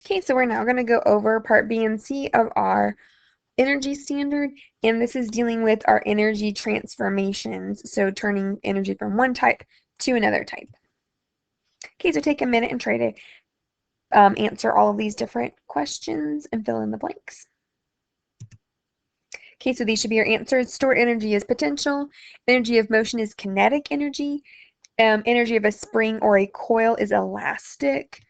Okay, so we're now going to go over part B and C of our energy standard, and this is dealing with our energy transformations, so turning energy from one type to another type. Okay, so take a minute and try to answer all of these different questions and fill in the blanks. Okay, so these should be your answers. Stored energy is potential. Energy of motion is kinetic energy. Energy of a spring or a coil is elastic.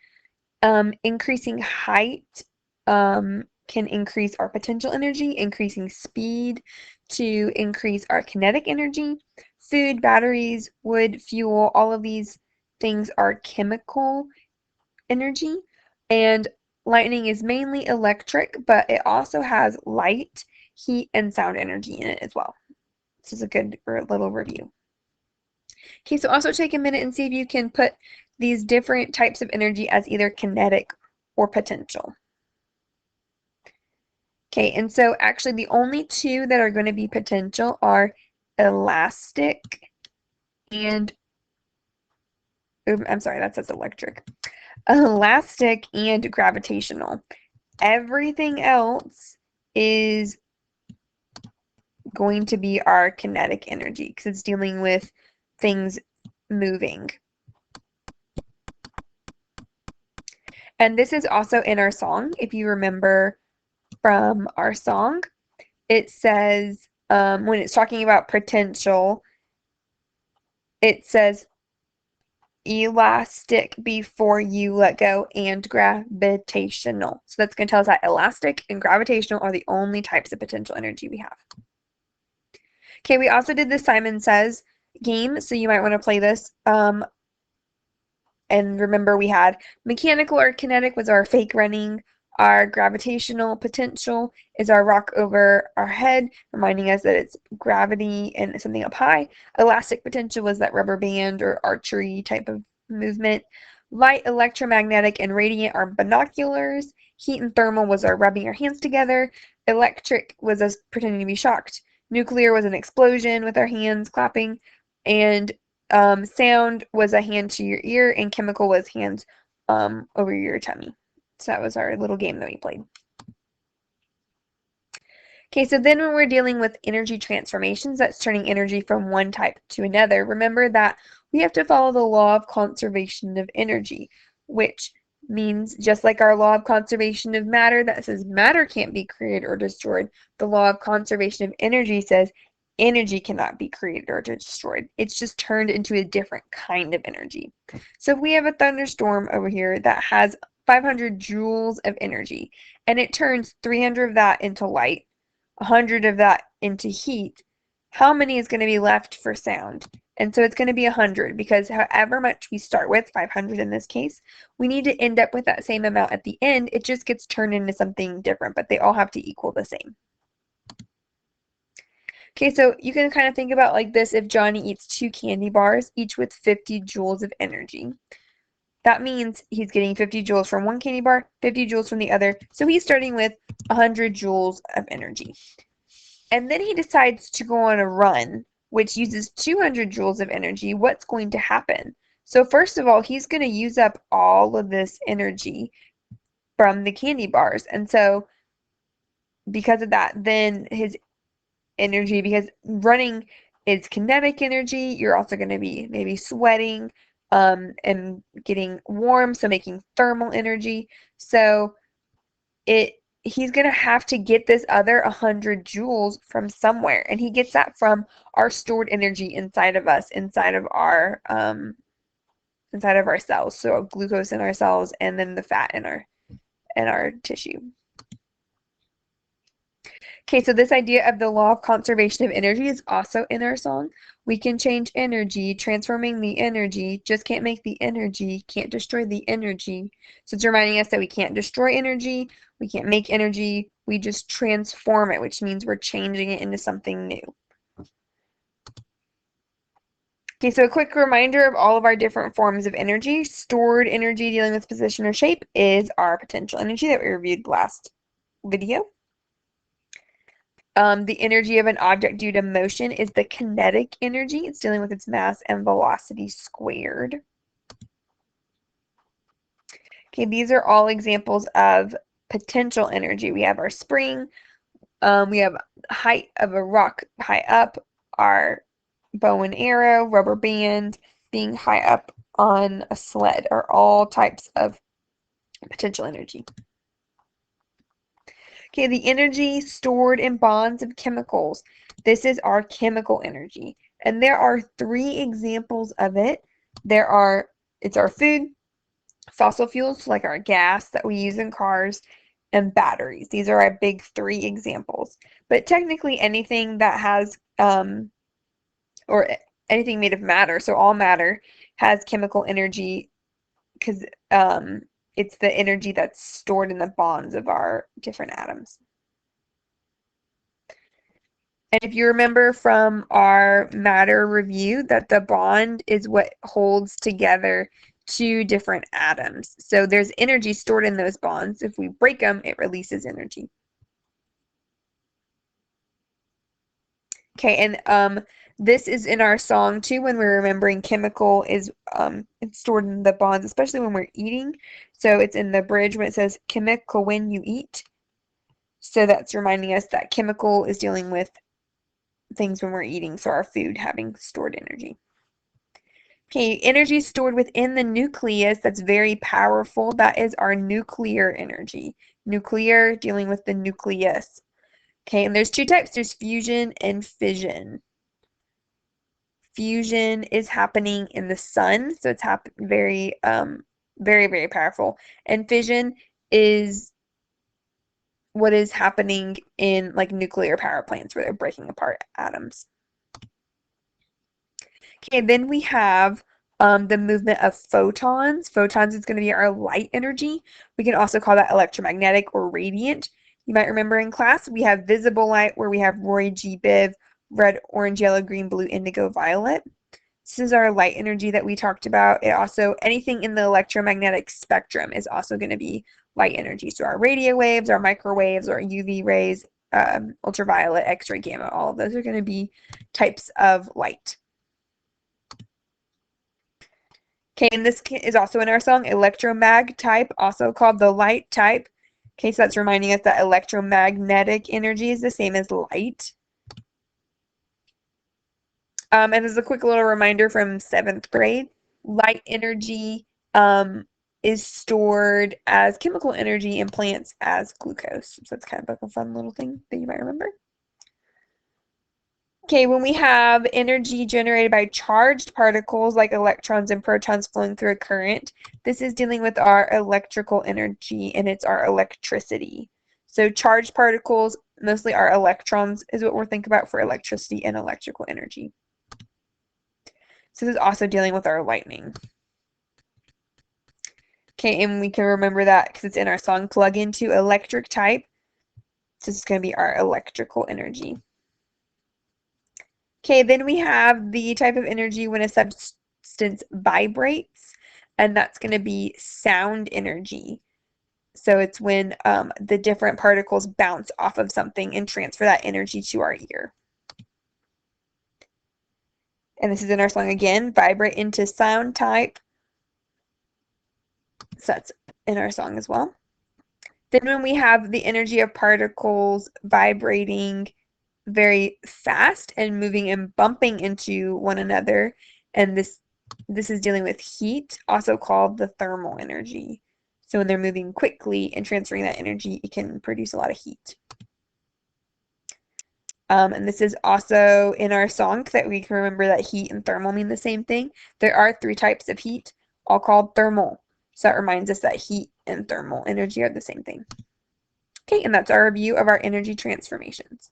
Increasing height can increase our potential energy, increasing speed to increase our kinetic energy. Food, batteries, wood, fuel, all of these things are chemical energy. And lightning is mainly electric, but it also has light, heat, and sound energy in it as well. This is a good little review. Okay, so also take a minute and see if you can put these different types of energy as either kinetic or potential. Okay, and so actually the only two that are going to be potential are elastic and, I'm sorry, that says electric. Elastic and gravitational. Everything else is going to be our kinetic energy because it's dealing with things moving. And this is also in our song. If you remember from our song, it says, when it's talking about potential, it says elastic before you let go and gravitational. So that's going to tell us that elastic and gravitational are the only types of potential energy we have. Okay, we also did the Simon Says game, so you might want to play this. And remember, we had mechanical or kinetic was our fake running. Our gravitational potential is our rock over our head, reminding us that it's gravity and something up high. Elastic potential was that rubber band or archery type of movement. Light, electromagnetic, and radiant are binoculars. Heat and thermal was our rubbing our hands together. Electric was us pretending to be shocked. Nuclear was an explosion with our hands clapping. And sound was a hand to your ear, and chemical was hands over your tummy. So that was our little game that we played. Okay, so then when we're dealing with energy transformations, that's turning energy from one type to another, remember that we have to follow the law of conservation of energy, which means just like our law of conservation of matter that says matter can't be created or destroyed, the law of conservation of energy says energy cannot be created or destroyed. It's just turned into a different kind of energy. So if we have a thunderstorm over here that has 500 joules of energy, and it turns 300 of that into light, 100 of that into heat, how many is going to be left for sound? And so it's going to be 100 because however much we start with, 500 in this case, we need to end up with that same amount at the end. It just gets turned into something different, but they all have to equal the same. Okay, so you can kind of think about like this: if Johnny eats 2 candy bars, each with 50 joules of energy. That means he's getting 50 joules from one candy bar, 50 joules from the other. So he's starting with 100 joules of energy. And then he decides to go on a run, which uses 200 joules of energy. What's going to happen? So first of all, he's going to use up all of this energy from the candy bars. And so because of that, then his energy, because running is kinetic energy, you're also going to be maybe sweating and getting warm, so making thermal energy. So he's going to have to get this other 100 joules from somewhere, and he gets that from our stored energy inside of us, inside of our cells. So glucose in our cells, and then the fat in our tissue. Okay, so this idea of the law of conservation of energy is also in our song. We can change energy, transforming the energy, just can't make the energy, can't destroy the energy. So it's reminding us that we can't destroy energy, we can't make energy, we just transform it, which means we're changing it into something new. Okay, so a quick reminder of all of our different forms of energy. Stored energy dealing with position or shape is our potential energy that we reviewed last video. The energy of an object due to motion is the kinetic energy. It's dealing with its mass and velocity squared. Okay, these are all examples of potential energy. We have our spring, we have height of a rock high up, our bow and arrow, rubber band, being high up on a sled are all types of potential energy. Okay, the energy stored in bonds of chemicals. This is our chemical energy. And there are 3 examples of it. It's our food, fossil fuels like our gas that we use in cars, and batteries. These are our big 3 examples. But technically anything that has, or anything made of matter, so all matter has chemical energy because it's the energy that's stored in the bonds of our different atoms. And if you remember from our matter review that the bond is what holds together 2 different atoms. So there's energy stored in those bonds. If we break them, it releases energy. Okay, and this is in our song too when we're remembering chemical is it's stored in the bonds, especially when we're eating. So it's in the bridge when it says chemical when you eat. So that's reminding us that chemical is dealing with things when we're eating, so our food having stored energy. Okay, energy stored within the nucleus that's very powerful. That is our nuclear energy. Nuclear dealing with the nucleus. Okay, and there's 2 types. There's fusion and fission. Fusion is happening in the sun, so it's very, very powerful. And fission is what is happening in like nuclear power plants where they're breaking apart atoms. Okay, then we have the movement of photons. Photons is going to be our light energy. We can also call that electromagnetic or radiant. You might remember in class we have visible light where we have Roy G. Biv, red, orange, yellow, green, blue, indigo, violet. This is our light energy that we talked about. It also, anything in the electromagnetic spectrum is also going to be light energy. So our radio waves, our microwaves, our UV rays, ultraviolet, X-ray, gamma, all of those are going to be types of light. Okay, and this is also in our song, electromag type, also called the light type. Okay, so that's reminding us that electromagnetic energy is the same as light. And as a quick little reminder from 7th grade, light energy is stored as chemical energy in plants as glucose. So that's kind of like a fun little thing that you might remember. Okay, when we have energy generated by charged particles like electrons and protons flowing through a current, this is dealing with our electrical energy and it's our electricity. So charged particles, mostly our electrons, is what we're thinking about for electricity and electrical energy. So this is also dealing with our lightning. Okay, and we can remember that because it's in our song, plug into electric type. So this is going to be our electrical energy. Okay, then we have the type of energy when a substance vibrates, and that's going to be sound energy. So it's when the different particles bounce off of something and transfer that energy to our ear. And this is in our song again, vibrate into sound type. So that's in our song as well. Then when we have the energy of particles vibrating very fast and moving and bumping into one another, and this is dealing with heat, also called the thermal energy. So when they're moving quickly and transferring that energy, it can produce a lot of heat. And this is also in our song that we can remember that heat and thermal mean the same thing. There are 3 types of heat, all called thermal. So that reminds us that heat and thermal energy are the same thing. Okay, and that's our review of our energy transformations.